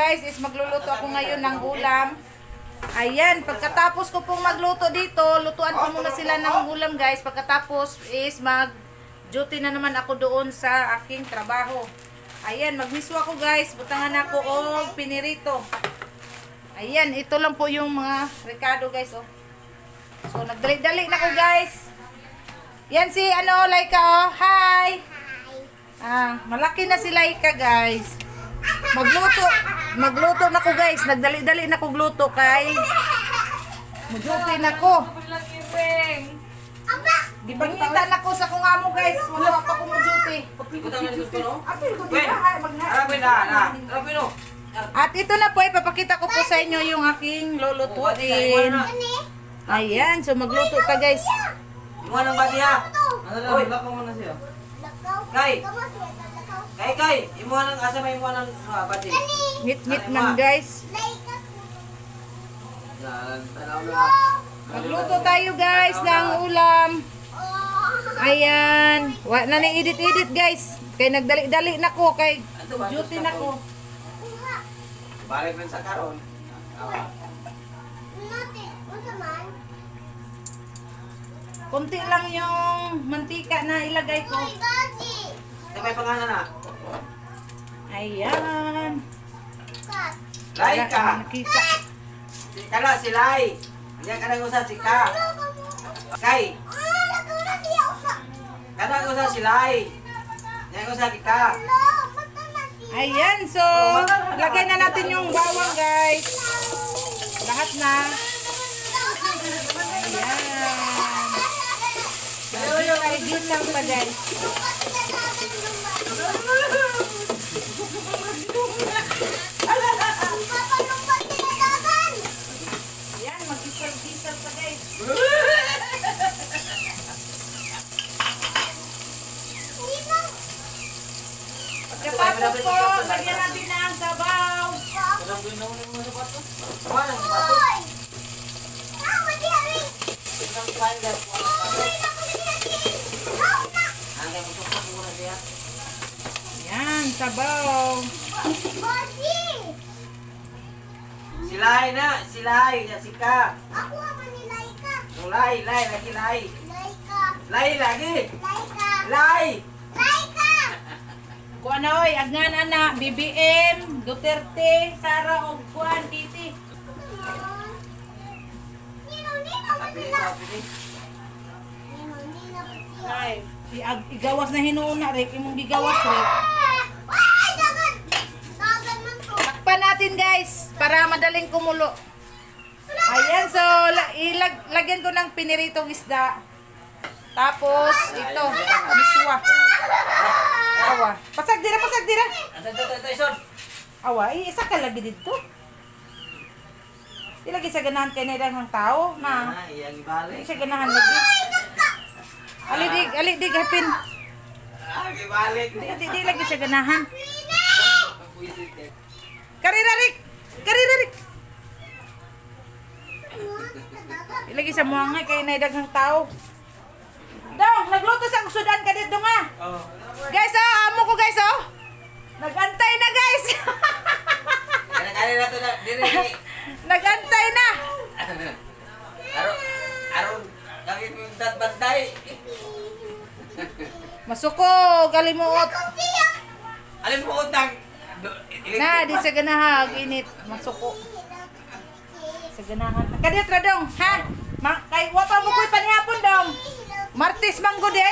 guys is magluluto ako ngayon ng ulam. Ayan, pagkatapos ko pong magluto dito, lutuan ko muna sila ng ulam guys. Pagkatapos is mag-duty na naman ako doon sa aking trabaho. Ayan, magmiso ako guys. Butangan ako o pinirito. Ayan, ito lang po yung mga rekado guys. Oh. So, nagdali-dali na ko guys. Yan si Laika oh. Hi! Malaki na si Laika guys. Magluto na ko guys. Nagdali-dali na ko gluto kay mag-duty na ko. Gibangitan na ko sa kung amo guys. Wala pa ko mag-duty. At ito na po, ipapakita ko po sa inyo yung aking lulutuin. Ayan, so magluto ka guys. Imuha ng bati ha. Lakaw mo na siya. Kay, imuha ng asa may imuha ng bati. Ngit-ngit man guys. Magluto tayo guys ng ulam. Ayan. Wala na edit-edit guys. Kay nagdali-dali na ko. Kay duty na ko. Balik rin sa karon. Kunti lang yung mantika na ilagay ko. Ito may pangalan na. Ayan. Laika. Nakita. Kana si Lai. Diyan ka nang usap si Ka. Kay. Kana usap si Lai. Diyan usap si Ka. Ayan, so lagay na natin yung bawang guys. Lahat na. Ayan. Nagigit lang pa guys. Ayan, mag-gisal-gisal pa guys. Pagkatapos po, lagyan natin na ang sabaw. Yan, sabaw. Silay na, silay, si Ka. Ako naman ni Laika. Lay, lagi lay. Laika. Lay lagi. Laika. Lay. Laika. Kuan na oy, agnan ana, BBM, Duterte, Sara og kuan Titi. Nino ba sila? Nino ba sila? Ay, igawas na hinuuna rek, imong gigawas rek. Ay, dagan! Dagan man to. Takpan natin guys para madaling kumulo. Ayan, so lagyan ko ng piniritong isda. Tapos ito, miswa. Awa. Pasag dira. Ison. Awa, isa ka lagi dito. Ilagi sa ganahan kay ng tao, na. Iyang ibalik. Isa ganahan lagi. Alidig hapin. Ibalik. Di lagi sa ganahan. Karirarik. Ilagi sa muangay kay daghang tao. Dong, nagluto sa sudan ka dito nga. Guys, amo ko guys, Nagantay na guys. Kani na to na diri. Nagantay na. Aron gamit mo yung bantay. Masuko, kalimuot. Alin mo utang? Na, di sa ganahag, init. Masuko. Sa ganahan. Kadit ra dong, ha? Kay wapa mo ko'y panihapon dong. Martis manggo di,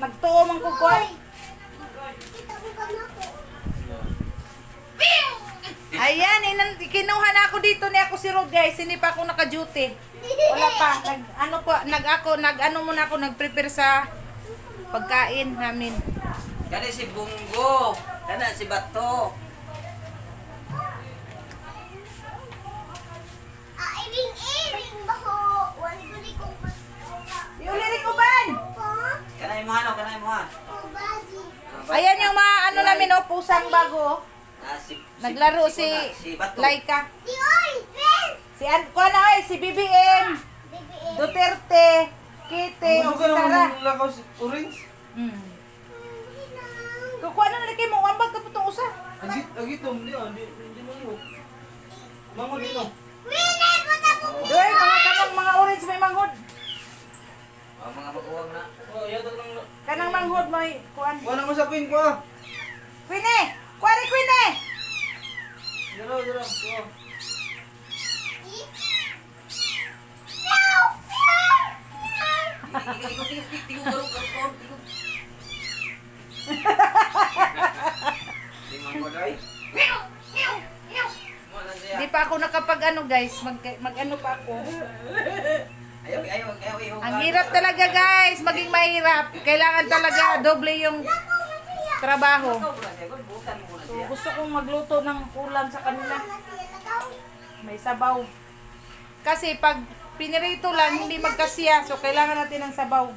nagtuo man ko ko. Ayan, kinuha na ako dito ni ako si Rod guys. Hindi pa ako naka-duty. Wala pa. Nag-ano muna ako, nag-prepare sa pagkain namin. Kani si Bunggo, kana si Bato. Iring baho. Wala guli kong Iulirik ko ban! Kanay mo ano, kanay mo ha. bazi. Ayan yung mga ano namin, pusang bago. Naglaro si Bato. Laika. Si Oy, friends. Si BBM, Duterte, Kite, o si Sara. Orange? Kukuha na nalagay mo, ambag ka po itong usa. Agitom, di mo Mangon dito. Winay ko na po. Doy, mga kanang mga orange may manghod. Mga mag-uwang na. Oh, yato lang. Kanang manghod may kuan. Wala mo sa queen ko ah. Queen! Kuwari Queen! Dito, dito. Oh. Di pa ako nakapag ano guys, mag ano pa ako. Ang hirap talaga guys, maging mahirap. Kailangan talaga doble yung trabaho. So gusto kong magluto ng ulam sa kanila. May sabaw. Kasi pag pinirito lang, hindi magkasiya. So kailangan natin ng sabaw.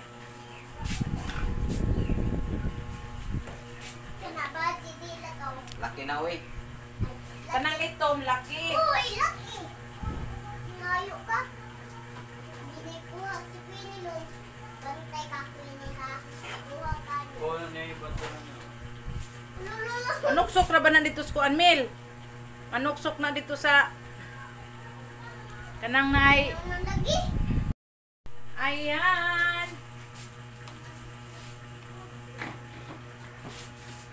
Laki na uy. Kanang itom, laki. Uy, laki. Ngayo ka. Hindi kuha si Queenie no. Bantay ka Queenie ha. Kuha ka. Oh, nay bato na. Lolo. Manuksok na ba nandito sa kuan Mil? Manuksok na dito sa kanang nay. Ano lagi? Ayan.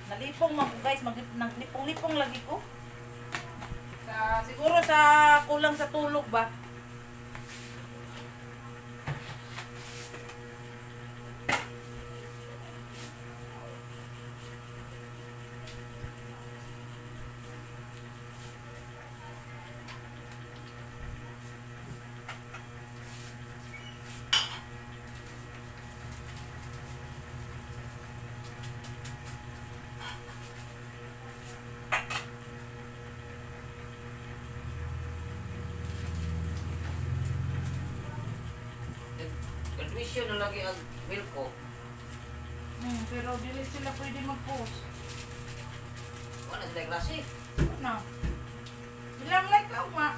Nalipong mo guys, naglipong-lipong lagi ko. Siguro sa kulang sa tulog ba? Contribution na lagi ang milk ko. Pero dili sila pwede mag-post. Wala sila klase. Ano? Bilang like ka ma.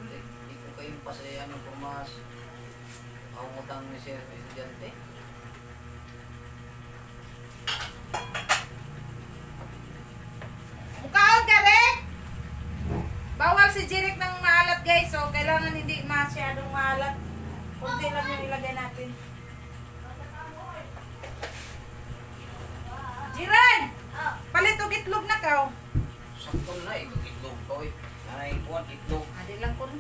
Hindi ko kayo pasaya ng pumas. Ako utang ni Sir Estudyante. Mukhaon ka Rek! Bawal si Jirek ng maalat guys. So kailangan hindi masyadong maalat. Kunti lang yung ilagay natin. Jiren! Palit og itlog na ka. Sakto na itlog ko eh. Nanay ko itlog. Adi lang ko.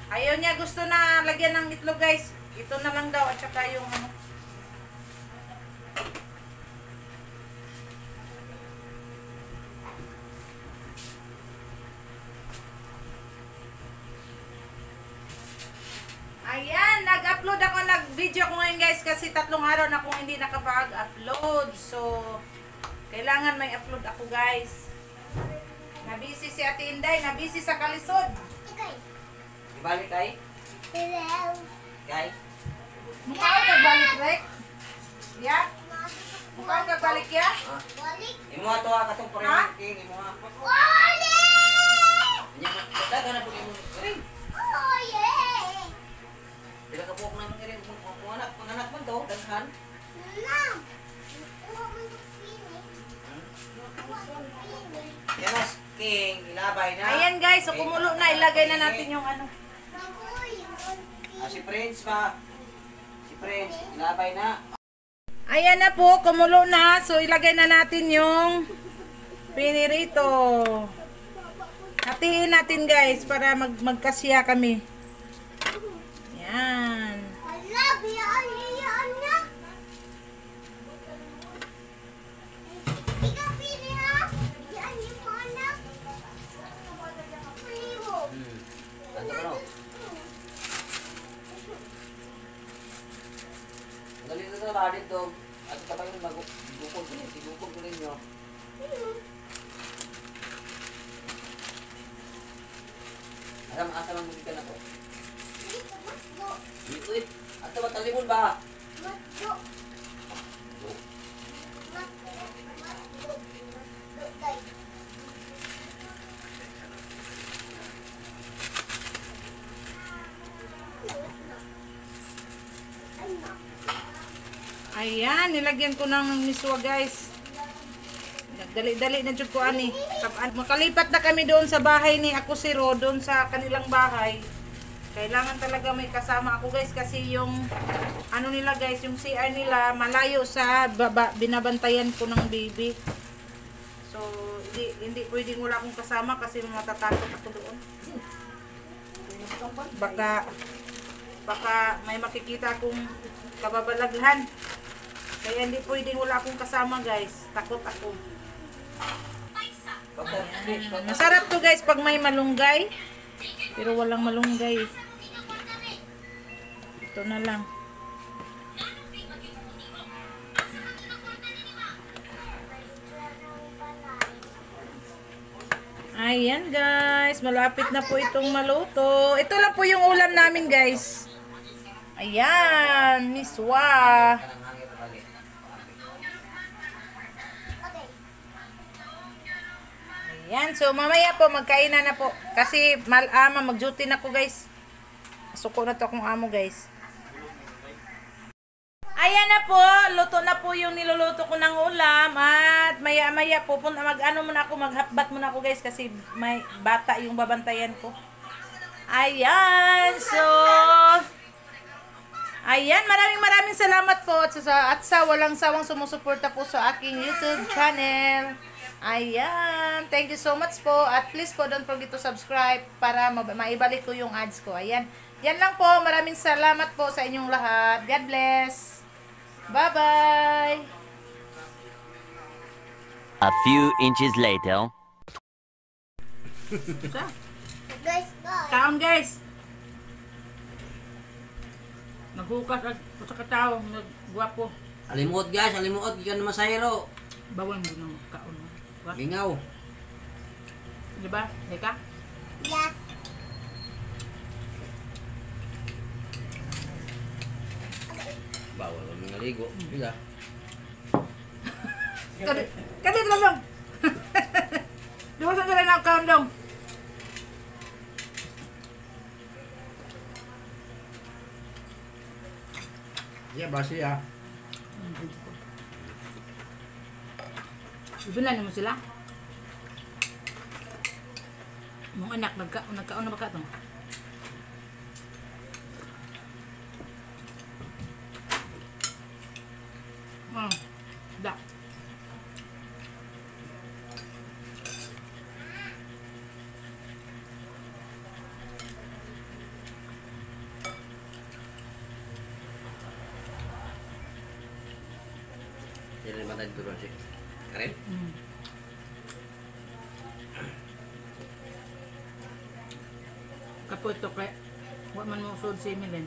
Ayaw niya gusto na lagyan ng itlog guys. Ito na lang daw at saka yung ano. Ayan, nag-upload ako, nag-video ko ngayon guys kasi 3 araw na akong hindi nakapag-upload. So, kailangan may upload ako guys. Nabisi si Ate Inday, nabisi sa kalisod. Ikay. Ibalik kay? Hello. Kay? Mukha ko nagbalik, Rek? Ya? Mukha ko nagbalik ya? Ah. Walik. Imo ato ha katong Ha? king imo ha. Walik! Nya daga na pud imo. Ring. Oh yeah. Dila ka buok na mga rin panganak man to daghan. Nam. Kuha mo yung Queenie. Kuha mo yung Queenie. Yan mas king ilabay na. Ayan guys, so kumulo na, ilagay na natin yung ano. Baboy, yung Queenie. Si Prince ba? Si Prince ilabay na. Ayan na po, kumulo na. So ilagay na natin yung pinirito. Hatiin natin guys para magkasya kami. Yan. Hala, biyaan na. Ikaw, Queenie, ha? Biyaan niyo mo, anak. Huli mo. Ato no. Dali na sa ladit dog. At kapag yung magukod ko rin, sigukod ko rin nyo. Asa lang muli ka na to? Dito, matlo. Dito eh. At ba talibon ba? Matlo. Matlo. Guys. Ayan, nilagyan ko ng miswa guys. dali-dali na jud ko ani. Makalipat na kami doon sa bahay ni ako si Ro, doon sa kanilang bahay. Kailangan talaga may kasama ako guys kasi yung ano nila guys, yung CR nila malayo sa baba, binabantayan ko ng baby. So hindi pwedeng wala akong kasama kasi matatakot ako doon. Baka may makikita akong kababalaghan. Kaya hindi pwedeng wala akong kasama guys. Takot ako. Masarap to guys pag may malunggay. Pero walang malunggay. Ito na lang. Ayan guys, malapit na po itong maluto. Ito lang po yung ulam namin guys. Ayan, miswa. Ayan, so mamaya po magkainan na po. Kasi mag-duty na ko guys. Suko na to akong amo guys. Ayan na po, luto na po yung niluluto ko ng ulam. At maya-maya po, maghapbat muna ako guys. Kasi may bata yung babantayan ko. Ayan, so... Ayan, maraming salamat po. At sa walang sawang sumusuporta po sa aking YouTube channel. Ayan, thank you so much po. At please po, don't forget to subscribe para maibalik ko yung ads ko. Ayan, yan lang po. Maraming salamat po sa inyong lahat. God bless. Bye-bye. A few inches later. Guys, Kaon guys. Naghukas at sa katao, nagguwapo. Alimuot guys, alimuot. Gikan na masayro. Bawal mo ng kaon. Gingaw. Diba? Deka? yes. Bawal ang mga ligo. Bila. Kadit lang lang. Diba sa nila na kaon dong? Yeah, basi ah. Ibilan mo sila. Mga anak, nagkaon na ba ka ito? Da. Jadi mata turun sih. Keren. Kapo ito kaya huwag man mo usod si Milen.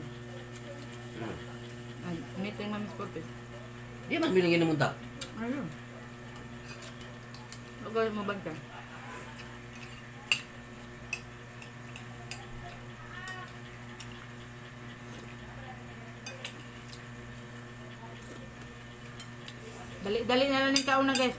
Ay, nito yung mamis purpose. Dia mas bilangin naman ta. Ayun. Huwag mo banta. Dali na lang yung kaon na guys.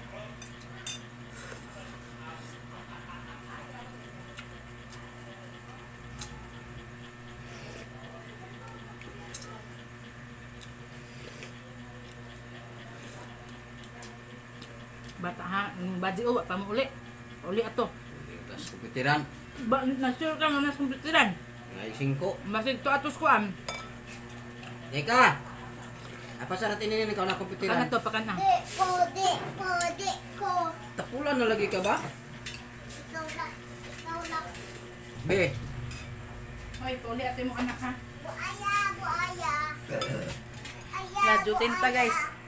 Bata ha, baji o pa mo uli. Uli ato. Tas kupitiran. Ba na-sure ka nga nas kumpitiran. Ngay 5. Masig to atos ko am. Eka. Apa sa natin ini ikaw na kupitiran? Kana to pakan na. Di ko. Tapulan na lagi ka ba? Ikaw na. Be. Hoy, uli ato mo anak ha. Buaya. Lajutin pa guys.